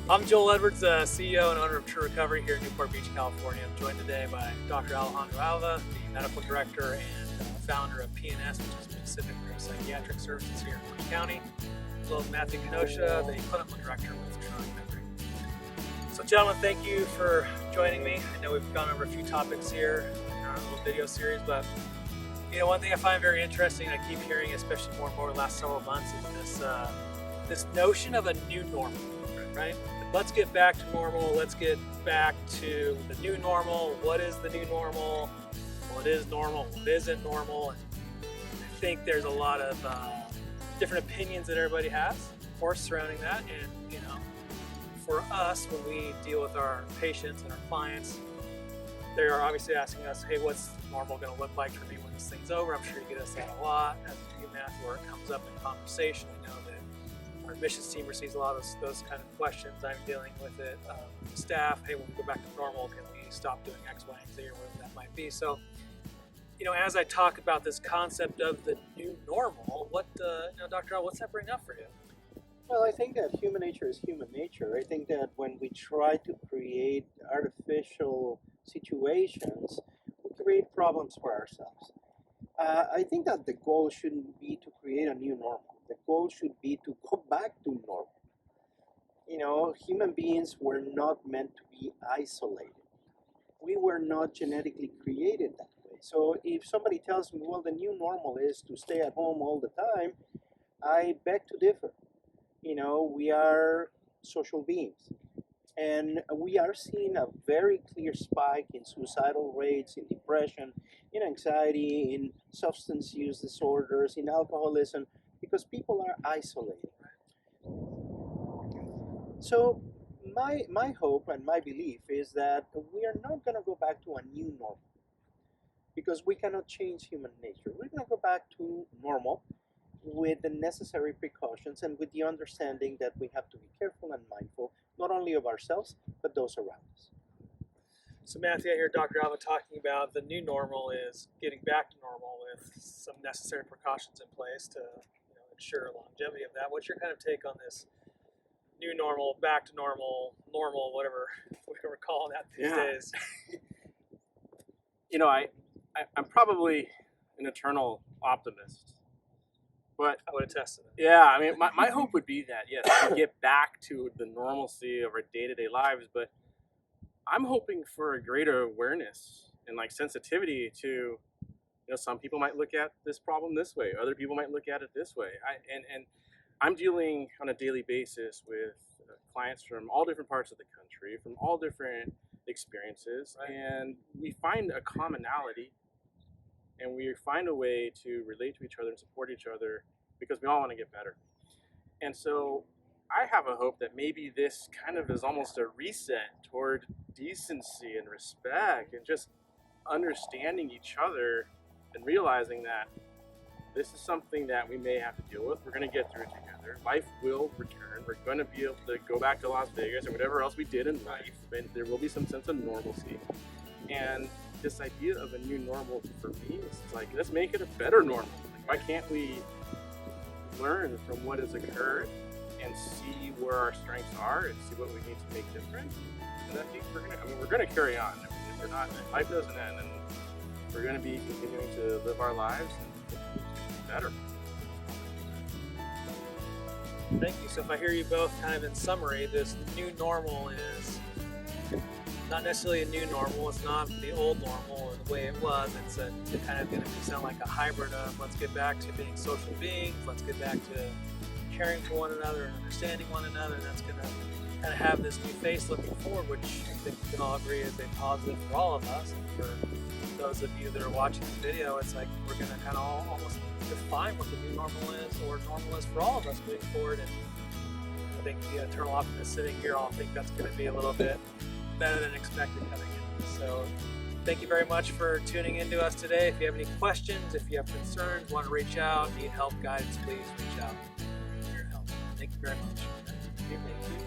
I'm Joel Edwards, CEO and owner of True Recovery here in Newport Beach, California. I'm joined today by Dr. Alejandro Alva, the medical director and founder of PNS, which is Pacific Neuropsychiatric Services here in Orange County, as well as Matthew Kinoshita, the clinical director with True Recovery. So gentlemen, thank you for joining me. I know we've gone over a few topics here in our little video series, but one thing I find very interesting, I keep hearing, especially more and more the last several months, is this notion of a new normal, right? Let's get back to normal. Let's get back to the new normal. What is the new normal? What is normal? What isn't normal? And I think there's a lot of different opinions that everybody has, of course, surrounding that. And for us, when we deal with our patients and our clients, they are obviously asking us, hey, what's normal going to look like for me when this thing's over? I'm sure you get us that a lot. As you, Matthew, where it comes up in conversation, I know that our admissions team receives a lot of those kind of questions. I'm dealing with it. Staff, hey, when we go back to normal, can we stop doing X, Y, and Z, or whatever that might be? So, as I talk about this concept of the new normal, what, Dr. Al, what's that bring up for you? Well, I think that human nature is human nature. I think that when we try to create artificial situations, we create problems for ourselves. I think that the goal shouldn't be to create a new normal. The goal should be to go back to normal. Human beings were not meant to be isolated. We were not genetically created that way. So if somebody tells me, well, the new normal is to stay at home all the time, I beg to differ. We are social beings. And we are seeing a very clear spike in suicidal rates, in depression, in anxiety, in substance use disorders, in alcoholism, because people are isolated. So my hope and my belief is that we are not going to go back to a new normal, because we cannot change human nature. We're going to go back to normal with the necessary precautions and with the understanding that we have to be careful and mindful, not only of ourselves, but those around us. So Matthew, I hear Dr. Alva talking about the new normal is getting back to normal with some necessary precautions in place to ensure longevity of that. What's your kind of take on this new normal, back to normal, whatever we're calling that these days? I'm probably an eternal optimist. But I would attest to that. Yeah, I mean, my hope would be that, yes, we get back to the normalcy of our day-to-day lives, but I'm hoping for a greater awareness and sensitivity to, some people might look at this problem this way, other people might look at it this way. And I'm dealing on a daily basis with clients from all different parts of the country, from all different experiences, and we find a commonality. And we find a way to relate to each other and support each other because we all want to get better. And so I have a hope that maybe this kind of is almost a reset toward decency and respect and just understanding each other and realizing that this is something that we may have to deal with. We're going to get through it together. Life will return. We're going to be able to go back to Las Vegas or whatever else we did in life. And there will be some sense of normalcy. And this idea of a new normal for me is let's make it a better normal. Why can't we learn from what has occurred and see where our strengths are and see what we need to make different? And I think we're gonna carry on. If we're not, if life doesn't end, and we're gonna be continuing to live our lives and be better. Thank you. So if I hear you both kind of in summary, this new normal is not necessarily a new normal. It's not the old normal or the way it was. It's kind of going to sound like a hybrid of let's get back to being social beings. Let's get back to caring for one another and understanding one another. And that's going to kind of have this new face looking forward, which I think we can all agree is a positive for all of us. And for those of you that are watching the video, it's like we're going to kind of almost define what the new normal is, or normal is for all of us moving forward. And I think the eternal optimist sitting here all think that's going to be a little bit better than expected coming in. So thank you very much for tuning in to us today. If you have any questions, if you have concerns, want to reach out, need help, guidance, please reach out. We're here to help. Thank you very much. Thank you.